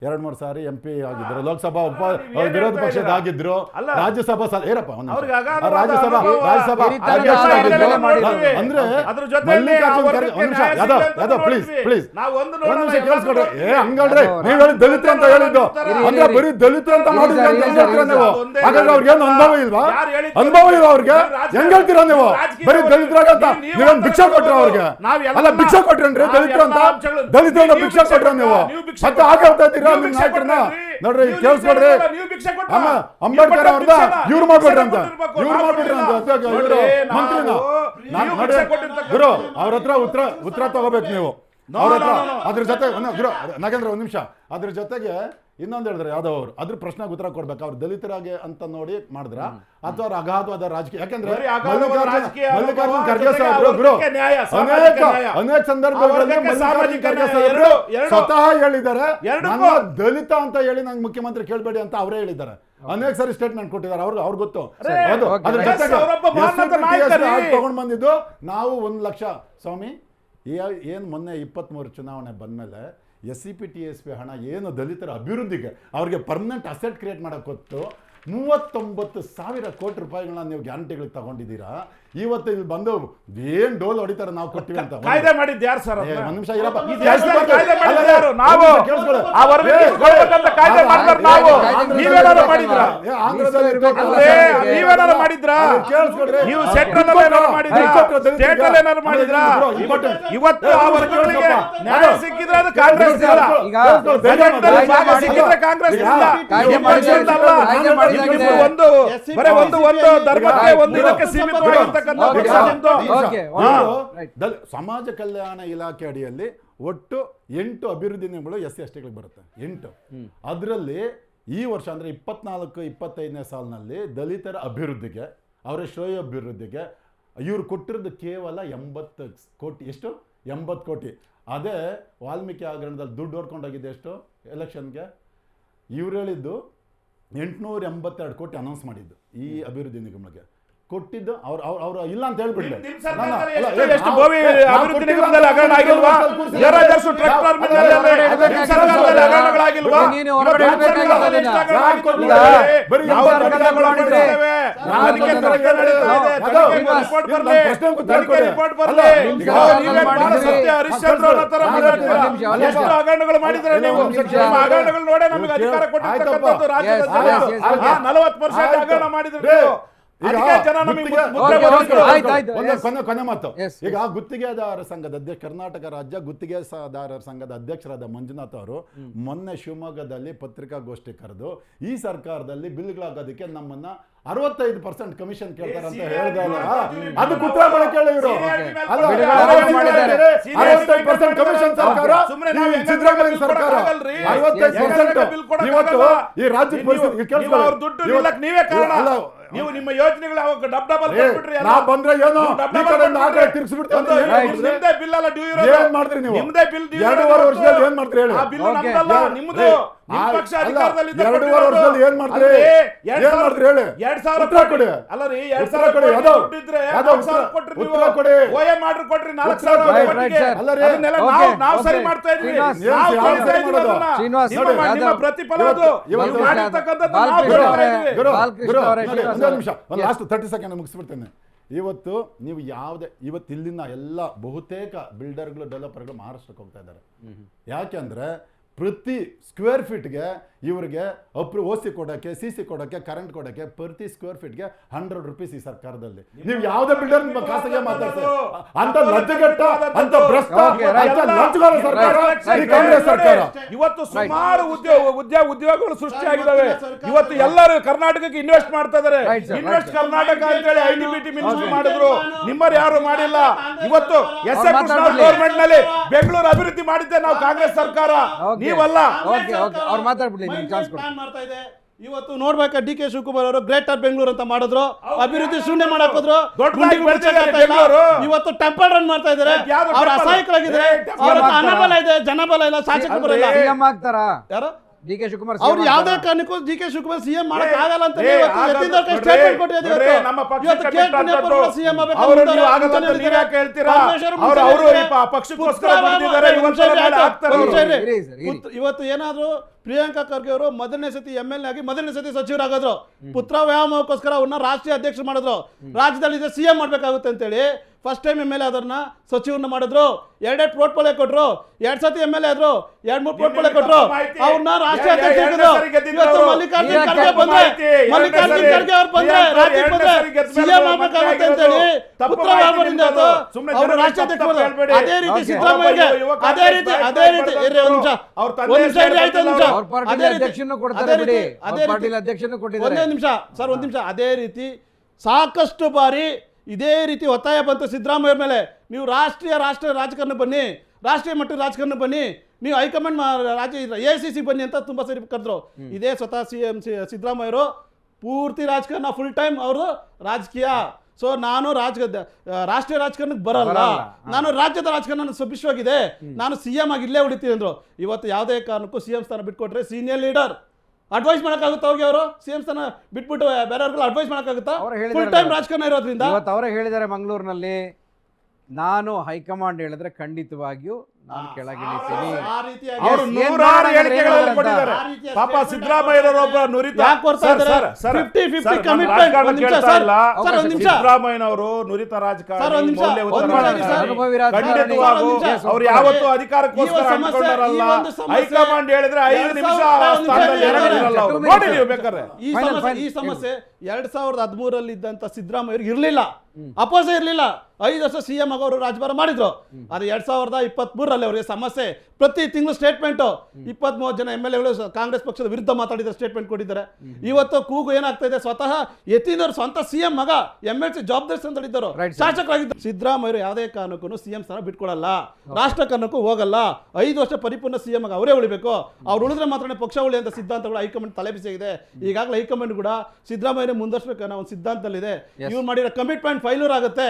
2-3 ಸಾರಿ MP ಆಗಿದ್ರು, ಲೋಕಸಭಾ ವಿರೋಧ ಪಕ್ಷದ ಆಗಿದ್ರು, ರಾಜ್ಯಸಭಾ ರಾಜ್ಯಸಭಾ ಅಧ್ಯಕ್ಷ ಆಗಿದ್ರು. ಅಂದ್ರೆ ಯಾದವ್ ಪ್ಲೀಸ್ ಕೇಳಿಸ್ಕೊಡ್ರಿ. ಹಂಗಲ್ರಿ, ನೀವ್ ಹೇಳಿ ದಲಿತ ಅಂತ ಹೇಳಿದ್ದು ಅಂದ್ರೆ ಬರೀ ದಲಿತ ಅಂತ ಮಾಡಿದ್ರೆ ನೀವು. ಹಾಗಾದ್ರೆ ಅವ್ರಿಗೇನು ಅನುಭವ ಇಲ್ವಾ? ಅವ್ರಿಗೆ ಹೆಂಗ್ ಹೇಳ್ತೀರಾ ನೀವು? ಬರೀ ದಲಿತರಾಗ ಅಂತ ನೀವೇನ್ ಭಿಕ್ಷಾ ಕೊಟ್ರ ಅವ್ರಿಗೆ? ಅಲ್ಲ, ಭಿಕ್ಷಾ ಕೊಟ್ರೇನ್ರಿ ದಲಿತ ಅಂತ ಭಿಕ್ಷಾ ಕೊಟ್ರ ನೀವು? ಮತ್ತೆ ಹಾಗೆ ಹೇಳ್ತಾ ಇದ್ದೀರಾ ನಿಮ್ ನಾಯಕರನ್ನ? ನೋಡ್ರಿ, ಕೇಳಿಸ್ಕೊಡ್ರಿ. ಅಂಬೇಡ್ಕರ್ ಅವ್ರದ ಇವ್ರು ಮಾಡ್ಬಿಟ್ರಿ ಅಂತ ಮಂತ್ರಿನ ಗುರು, ಅವ್ರ ಹತ್ರ ಉತ್ತರ ತಗೋಬೇಕು ನೀವು. ಅವ್ರ ಹತ್ರ ಅದ್ರ ಜೊತೆ ನಾಗೇಂದ್ರ ಒಂದ್ ನಿಮಿಷ, ಅದ್ರ ಜೊತೆಗೆ ಇನ್ನೊಂದು ಹೇಳಿದ್ರೆ ಯಾದವ್ ಅವರು ಅದ್ರ ಪ್ರಶ್ನೆಗೆ ಉತ್ತರ ಕೊಡ್ಬೇಕು. ಅವ್ರು ದಲಿತರಾಗಿ ಅಂತ ನೋಡಿ ಮಾಡಿದ್ರ ಅಥವಾ ಅವ್ರ ಅಗಾಧವಾದ ರಾಜಕೀಯ? ಯಾಕಂದ್ರೆ ಮಲ್ಲಿಕಾರ್ಜುನ್ ಖರ್ಗೆ ಸಾಹೇಬ್ರು ಗುರು ಅನೇಕ ಸಂದರ್ಭಗಳಲ್ಲಿ ಮಲ್ಲಿಕಾರ್ಜುನ್ ಖರ್ಗೆ ಸಾಹೇಬ್ರು ಸ್ವತಃ ಹೇಳಿದ್ದಾರೆ, ನನ್ನ ದಲಿತ ಅಂತ ಹೇಳಿ ನಂಗೆ ಮುಖ್ಯಮಂತ್ರಿ ಕೇಳ್ಬೇಡಿ ಅಂತ ಅವರೇ ಹೇಳಿದ್ದಾರೆ. ಅನೇಕ ಸಾರಿ ಸ್ಟೇಟ್ಮೆಂಟ್ ಕೊಟ್ಟಿದ್ದಾರೆ. ಅವ್ರಿಗೆ ಗೊತ್ತು. ಅದ್ರ ಜೊತೆಗೆ ತಗೊಂಡ್ ಬಂದಿದ್ದು ನಾವು 1 ಲಕ್ಷ ಸ್ವಾಮಿ ಏನು ಮೊನ್ನೆ 23 ಚುನಾವಣೆ ಬಂದ್ಮೇಲೆ SCP TSP ಹಣ ಏನು ದಲಿತರ ಅಭಿವೃದ್ಧಿಗೆ ಅವ್ರಿಗೆ ಪರ್ಮನೆಂಟ್ ಅಸೆಟ್ ಕ್ರಿಯೇಟ್ ಮಾಡಕ್ ಕೊಟ್ಟು 39,000 ಕೋಟಿ ರೂಪಾಯಿಗಳನ್ನ ನೀವು ಗ್ಯಾರಂಟಿಗಳಿಗೆ ತಗೊಂಡಿದ್ದೀರಾ. ಇವತ್ತು ಇಲ್ಲಿ ಬಂದು ಏನ್ ಡೋಲ್ ಹೊಡಿತಾರೆ ನಾವು ಕೊಟ್ಟಿವಿ ಅಂತ ಕಾಯ್ದೆ ಮಾಡಿದ್ದು ಯಾರು ಸರ್? ಒಂದ್ ನಿಮಿಷ ಇರಪ್ಪ, ಇವತ್ತು ಆ ವರ್ಗಗಳಿಗೆ ನ್ಯಾಯ ಸಿಕ್ಕಿದ್ರೆ ಅದು ಕಾಂಗ್ರೆಸ್ ಒಂದು ಧರ್ಮಕ್ಕೆ ಒಂದು ಇದಕ್ಕೆ ಸೀಮಿತವಾಗಿರ್ತಕ್ಕಂಥ ಸಮಾಜ ಕಲ್ಯಾಣ ಇಲಾಖೆ ಅಡಿಯಲ್ಲಿ ಒಟ್ಟು 8 ಅಭಿವೃದ್ಧಿ ನಿಗಮಗಳು SC ST ಗಳಿಗೆ ಬರುತ್ತೆ. 8 ಅದರಲ್ಲಿ ಈ ವರ್ಷ ಅಂದ್ರೆ 24-25ನೇ ಸಾಲಿನಲ್ಲಿ ದಲಿತರ ಅಭಿವೃದ್ಧಿಗೆ, ಅವರ ಶ್ರೇಯ ಅಭಿವೃದ್ಧಿಗೆ ಇವ್ರು ಕೊಟ್ಟಿರೋದು ಕೇವಲ 80 ಕೋಟಿ. ಎಷ್ಟು? 80 ಕೋಟಿ. ಅದೇ ವಾಲ್ಮೀಕಿ ಹಗರಣದಲ್ಲಿ ದುಡ್ಡು ಹೊಡ್ಕೊಂಡೋಗಿದ್ದು ಎಷ್ಟು ಎಲೆಕ್ಷನ್ಗೆ? ಇವ್ರು ಹೇಳಿದ್ದು 882 ಕೋಟಿ ಅನೌನ್ಸ್ ಮಾಡಿದ್ದು ಈ ಅಭಿವೃದ್ಧಿ ನಿಗಮಕ್ಕೆ ಕೊಟ್ಟಿದ್ದು. ಅವ್ರು ಇಲ್ಲ ಅಂತ ಹೇಳ್ಬಿಡ್ಲಿ. ಹಗರಣಗಳು ಮಾಡಿದ್ರೆ ನೀವು ಹಗರಣಗಳು ನೋಡೇ ನಮಗೆ ಅಧಿಕಾರ ಕೊಟ್ಟಿರ್ತಕ್ಕಂಥದ್ದು ರಾಜ್ಯದಲ್ಲಿ 40% ಹಗರಣ ಮಾಡಿದ್ರೆ ಕೊನೆ ಮಾತು. ಈಗ ಗುತ್ತಿಗೆದಾರರ ಸಂಘದ ಅಧ್ಯಕ್ಷ, ಕರ್ನಾಟಕ ರಾಜ್ಯ ಗುತ್ತಿಗೆದಾರರ ಸಂಘದ ಅಧ್ಯಕ್ಷರಾದ ಮಂಜುನಾಥ್ ಅವರು ಮೊನ್ನೆ ಶಿವಮೊಗ್ಗದಲ್ಲಿ ಪತ್ರಿಕಾಗೋಷ್ಠಿ ಕರೆದು ಈ ಸರ್ಕಾರದಲ್ಲಿ ಬಿಲ್ಗಳಾಗೋದಕ್ಕೆ ನಮ್ಮನ್ನ 65% ಕಮಿಷನ್ ಕೇಳ್ತಾರೆ ಅಂತ ಹೇಳಿದಲ್ಲ, ಅದು ಉತ್ತರ ಕೇಳಿ ಇವರು. 65% ಕಮಿಷನ್ ಸರ್ಕಾರ, ಸಿದ್ದರಾಮಯ್ಯ ಸರ್ಕಾರ 65%. ಇವತ್ತು ಈ ರಾಜ್ಯದ ಪರಿಸ್ಥಿತಿ ನೀವೇ ಕಾರಣ. ನೀವು ನಿಮ್ಮ ಯೋಜನೆಗಳು ಡಬಲ್ ನಾವು ಬಂದ್ರೆ ಏನೋ ತಿರ್ಗಿಸ್ಬಿಡ್ತೀವಿ. ಬಿಲ್ ಅಲ್ಲ ಡ್ಯೂ ಇರೋದು. ಏನ್ ಮಾಡ್ತೀರಿ ನೀವು? ನಿಮ್ದೇ ಬಿಲ್ 2.5 ವರ್ಷದಲ್ಲಿ ಏನ್ ಮಾಡ್ತೀರಿ ಹೇಳಿ? ನಿಮ್ದು ಪಕ್ಷ ಅಧಿಕಾರದಲ್ಲಿ 2.5 ವರ್ಷದಲ್ಲಿ ಏನ್ ಮಾಡ್ತೀರಿ ಹೇಳಿ? 2000 ಕೊಡಿ. ಅಲ್ಲ ರೀ, 2000 ಕೊಟ್ಟಿದ್ರೆ 4,000 ಕೊಟ್ರಿ ನೀವು. OM ಆರ್ಡರ್ ಕೊಟ್ರಿ 4,000. ನಾವು ಸರಿ ಮಾಡ್ತಾ ಇದ್ವಿ. ನಿಮ್ಮ ಪ್ರತಿಫಲ ಅದು. ನಿಮಿಷ, ಒಂದು ಲಾಸ್ಟ್ 30 ಸೆಕೆಂಡ್ ಮುಗಿಸ್ಬಿಡ್ತೇನೆ. ಇವತ್ತು ನೀವು ಇವತ್ತು ಇಲ್ಲಿನ ಎಲ್ಲ ಬಹುತೇಕ ಬಿಲ್ಡರ್ಗಳು, ಡೆವಲಪರ್ಗಳು ಮಹಾರಾಷ್ಟ್ರಕ್ಕೆ ಹೋಗ್ತಾ ಇದ್ದಾರೆ. ಯಾಕೆಂದ್ರೆ ಪ್ರತಿ ಸ್ಕ್ವೇರ್ ಫೀಟ್ಗೆ ಇವರಿಗೆ OC ಕೊಡೋಕ್ಕೆ, CC ಕೊಡೋಕ್ಕೆ, ಕರೆಂಟ್ ಕೊಡೋಕ್ಕೆ ಪ್ರತಿ ಸ್ಕ್ವೇರ್ ಫೀಟ್ಗೆ 100 ರೂಪೀಸ್ ಈ ಸರ್ಕಾರದಲ್ಲಿ. ನೀವು ಯಾವುದೇ ಬಿಲ್ಡರ್ ನಿಮ್ಮ ಖಾಸಗಿ ಮಾತಾಡ್ತಾರೆ ಅಂತ ಲಜ್ಜೆಗೆಟ್ಟ, ಅಂತ ಭ್ರಷ್ಟ, ಲಂಚಗಾರ ಸರ್ಕಾರ ಈ ಕಾಂಗ್ರೆಸ್ ಸರ್ಕಾರ. ಇವತ್ತು ಸುಮಾರು ಉದ್ಯೋಗಗಳು ಸೃಷ್ಟಿಯಾಗಿದ್ದಾವೆ. ಇವತ್ತು ಎಲ್ಲರೂ ಕರ್ನಾಟಕಕ್ಕೆ ಇನ್ವೆಸ್ಟ್ ಮಾಡ್ತಾ ಇದ್ದಾರೆ. ಇನ್ವೆಸ್ಟ್ ಕರ್ನಾಟಕ ಅಂತೇಳಿ ITBT ಮಿನಿಸ್ಟ್ರಿ ಮಾಡಿದ್ರು, ನಿಮ್ಮರು ಯಾರು ಮಾಡಿಲ್ಲ. ಇವತ್ತು ಗವರ್ಮೆಂಟ್ ನಲ್ಲಿ ಬೆಂಗಳೂರು ಅಭಿವೃದ್ಧಿ ಮಾಡಿದ್ದೆ ನಾವು ಕಾಂಗ್ರೆಸ್ ಸರ್ಕಾರ, ನೀವಲ್ಲ. ಅವ್ರು ಮಾತಾಡ್ಬಿಡ್ಲಿ. ಇವತ್ತು ನೋಡ್ಬೇಕಾ DK ಶಿವಕುಮಾರ್ ಅವರು ಗ್ರೇಟರ್ ಬೆಂಗಳೂರು ಅಂತ ಮಾಡಿದ್ರು, ಅಭಿವೃದ್ಧಿ ಶೂನ್ಯ ಮಾಡಾಕಿದ್ರು. ಇವತ್ತು ಟೆಂಪಲ್ ರನ್ ಮಾಡ್ತಾ ಇದಾರೆ. ಅವ್ರ ಅಸಹಾಯಕರಾಗಿದ್ದಾರೆ. ಅವ್ರ ಹಣಬಲ ಇದೆ, ಜನಬಲ ಇಲ್ಲ, ಶಾಸಕರು ಬರಲ್ಲ. ಯಾರು DK ಶಿವಕುಮಾರ್ ಅವ್ರು ಯಾವುದೇ ಕಾರಣಕ್ಕೂ DK ಶಿವಕುಮಾರ್ CM ಮಾಡಕ್ ಆಗಲ್ಲ ಅಂತ ಸ್ಟೇಟ್ಮೆಂಟ್ ಕೊಟ್ಟಿದ್ದಾರೆ. ಇವತ್ತು ಏನಾದ್ರು ಪ್ರಿಯಾಂಕಾ ಖರ್ಗೆ ಅವರು ಮೊದಲನೇ ಸತಿ MLA ಆಗಿ ಮೊದಲನೇ ಸತಿ ಸಚಿವರಾಗಿದ್ರು. ಪುತ್ರ ವ್ಯಾಮೋಹಕ್ಕೋಸ್ಕರ ಅವ್ರನ್ನ ರಾಷ್ಟ್ರೀಯ ಅಧ್ಯಕ್ಷ ಮಾಡಿದ್ರು. ರಾಜ್ಯದಲ್ಲಿ ಇದೆ CM ಮಾಡ್ಬೇಕಾಗುತ್ತೆ ಅಂತೇಳಿ ಫಸ್ಟ್ ಟೈಮ್ MLA ಆದ್ರನ್ನ ಸಚಿವರನ್ನ ಮಾಡಿದ್ರು. 2 ಪೋರ್ಟ್ಫೋಲಿಯೋ ಕೊಟ್ರು. 2 ಸತಿ MLA ಆದ್ರು. 2-3 ಪೋರ್ಟ್ಫೋಲಿಯೋ ಕೊಟ್ರು. ಅವ್ರನ್ನ ರಾಷ್ಟ್ರೀಯ ಅಧ್ಯಕ್ಷ ಆಗಿದ್ರು. ಇವತ್ತು ಮಲ್ಲಿಕಾರ್ಜುನ್ ಖರ್ಗೆ ಬಂದ್ರೆ ಅವ್ರು ಬಂದ್ರೆ ರಾಜ್ಯಕ್ಕೆ ಬಂದ್ರೆ CM ಮಾಡ್ಬೇಕಾಗುತ್ತೆ ಅಂತೇಳಿ ಪುತ್ರ ವ್ಯಾಮೋಹದಿಂದ ಅವರು ರಾಷ್ಟ್ರೀಯ ಅಧ್ಯಕ್ಷ ಮಾಡಿದ್ರು. ಅದೇ ರೀತಿ ಸಿದ್ದರಾಮಯ್ಯಗೆ ಅದೇ ರೀತಿ ಇರ್ರಿ ಒಂದು ನಿಮಿಷ ಇರ್ರಿ ಆಯ್ತು ಒಂದು ನಿಮಿಷ ಅವ್ರ ಪಾರ್ಟಿ ಅಧ್ಯಕ್ಷನ್ನು ಕೊಡ್ತಾರೆ ಬಿಡಿ. ಅವ್ರ ಪಾರ್ಟಿ ಅಧ್ಯಕ್ಷನ್ನು ಕೊಟ್ಟಿದ್ದಾರೆ. ಒಂದೇ ನಿಮಿಷ ಸರ್, ಒಂದು ನಿಮಿಷ. ಅದೇ ರೀತಿ ಸಾಕಷ್ಟು ಬಾರಿ ಇದೇ ರೀತಿ ಒತ್ತಾಯ ಬಂತು ಸಿದ್ದರಾಮಯ್ಯ ಮೇಲೆ, ನೀವು ರಾಷ್ಟ್ರೀಯ ರಾಜಕಾರಣ ಬನ್ನಿ, ರಾಷ್ಟ್ರೀಯ ಮಟ್ಟದ ರಾಜಕಾರಣ ಬನ್ನಿ, ನೀವು ಹೈಕಮಾಂಡ್ ರಾಜ್ಯ ACC ಬನ್ನಿ ಅಂತ ತುಂಬಾ ಸರಿ ಕರೆದ್ರು. ಇದೇ ಸ್ವತಃ CM ಸಿದ್ದರಾಮಯ್ಯರು ಪೂರ್ತಿ ರಾಜಕಾರಣ ಫುಲ್ ಟೈಮ್ ಅವರು ರಾಜಕೀಯ. ಸೊ ನಾನು ರಾಷ್ಟ್ರೀಯ ರಾಜಕಾರಣಕ್ಕೆ ಬರಲ್ಲ, ನಾನು ರಾಜ್ಯದ ರಾಜಕಾರಣ ಸಭಿಷ್ಟವಾಗಿದೆ, ನಾನು CM ಆಗಿ ಇಲ್ಲೇ ಉಳಿತೀನಿ ಅಂದ್ರು. ಇವತ್ತು ಯಾವುದೇ ಕಾರಣಕ್ಕೂ CM ಸ್ಥಾನ ಬಿಟ್ಕೊಟ್ರೆ ಸೀನಿಯರ್ ಲೀಡರ್ ಅಡ್ವೈಸ್ ಮಾಡೋಕ್ಕಾಗುತ್ತಾ ಹೋಗಿ ಅವರು CM ಸ್ಥಾನ ಬಿಟ್ಬಿಟ್ಟು ಬೇರೆಯವ್ರಿಗೆಲ್ಲ ಅಡ್ವೈಸ್ ಮಾಡೋಕ್ಕಾಗುತ್ತಾ? ಫುಲ್ ಟೈಮ್ ರಾಜಕಾರಣ ಇರೋದ್ರಿಂದ ಇವತ್ತು ಅವರೇ ಹೇಳಿದ್ದಾರೆ ಮಂಗಳೂರಿನಲ್ಲಿ, ನಾನು ಹೈಕಮಾಂಡ್ ಹೇಳಿದ್ರೆ ಖಂಡಿತವಾಗಿಯೂ ನಾನು ಕೆಳಗಿಳಿತೀನಿ. ಆ ರೀತಿಯಾಗಿ ಅವರು ನೂರಾರು ಹೇಳಿಕೆಗಳಲ್ಲಿ ಕೊಟ್ಟಿದ್ದಾರೆ. ಪಾಪ ಸಿದ್ದರಾಮಯ್ಯನವರೊಬ್ಬ ನುರಿತ ಯಾಕೆ ಕೊಡ್ತಾ ಇದ್ದಾರೆ? 50-50 commitment. ಒಂದು ನಿಮಿಷ ಸರ್, ಒಂದು ನಿಮಿಷ. ಸಿದ್ದರಾಮಯ್ಯನವರು ನುರಿತ ರಾಜಕಾರಣಿ, ಸರ್, ಒಂದು ನಿಮಿಷ. ಮೌಲ್ಯಯುತ ಒಂದು ನಿಮಿಷ ರಾಜಕಾರಣಿ. ಸರ್. ಅನುಭವಿ ರಾಜಕಾರಣಿ. ಖಂಡಿತವಾಗೂ ಸರ್, ಅವ್ರು ಯಾವತ್ತೂ ಅಧಿಕಾರಕ್ಕೋಸ್ಕರ ಈ ಒಂದು ಸಮಸ್ಯೆ, ಅಂದ್ಕೊಂಡಾರಲ್ಲ. ಈ ಒಂದು ಸಮಸ್ಯೆ. ಹೈಕಮಾಂಡ್ ಹೇಳಿದ್ರೆ 5 ನಿಮಿಷ ಒಂದು ಸ್ಥಾನದಲ್ಲಿ ನಿಮಿಷ ಇರಲ್ಲ ಅವ್ರು. ನೋಡಿ ನೀವು ಬೇಕಾದ್ರೆ ಈ ಸಮಸ್ಯೆ 2013 ಇದ್ದಂತ ಸಿದ್ದರಾಮಯ್ಯರಿಗೆ ಇರಲಿಲ್ಲ, ಅಪೋಸ್ ಇರಲಿಲ್ಲ. 5 ವರ್ಷ CM ಆಗೋರು ರಾಜಭಾರ ಮಾಡಿದ್ರು. ಅದು 2023 ಅವರಿಗೆ ಸಮಸ್ಯೆ. ಪ್ರತಿ ತಿಂಗಳು ಸ್ಟೇಟ್ಮೆಂಟ್ 23 ಜನ MLAಗಳು ಕಾಂಗ್ರೆಸ್ ಪಕ್ಷದ ವಿರುದ್ಧ ಮಾತಾಡಿದ ಸ್ಟೇಟ್ಮೆಂಟ್ ಕೊಟ್ಟಿದ್ದಾರೆ. ಇವತ್ತು ಕೂಗು ಏನಾಗ್ತಾ ಇದೆ, ಸ್ವತಃ ಯತೀಂದ್ರ ಸ್ವಂತ CM ಮಗ MLC ಜವಾಬ್ದಾರಿ ಸ್ಥಾನದಲ್ಲಿದ್ದರು, ಶಾಸಕರಾಗಿದ್ದರು. ಸಿದ್ದರಾಮಯ್ಯರು ಯಾವುದೇ ಕಾರಣಕ್ಕೂ CM ಸ್ಥಾನ ಬಿಟ್ಕೊಡಲ್ಲ, ರಾಷ್ಟ್ರ ಕಾರಣಕ್ಕೂ ಹೋಗಲ್ಲ. 5 ವರ್ಷ ಪರಿಪೂರ್ಣ CM ಆಗ ಅವರೇ ಉಳಿಬೇಕು. ಅವ್ರು ಉಳಿದ್ರೆ ಮಾತ್ರ ಪಕ್ಷ ಉಳಿ ಅಂತ ಸಿದ್ಧಾಂತಗಳು ಹೈಕಮಾಂಡ್ ತಲೆಬಿಸಿದೆ. ಈಗಾಗಲೇ ಹೈಕಮಾಂಡ್ ಕೂಡ ಸಿದ್ದರಾಮಯ್ಯ ಮುಂದುವರ್ಸ್ಬೇಕು ಅನ್ನೋ ಒಂದು ಸಿದ್ಧಾಂತದಲ್ಲಿದೆ. ಇವ್ರು ಮಾಡಿರೋ ಕಮಿಟ್ಮೆಂಟ್ ಫೈಲೂರ್ ಆಗುತ್ತೆ.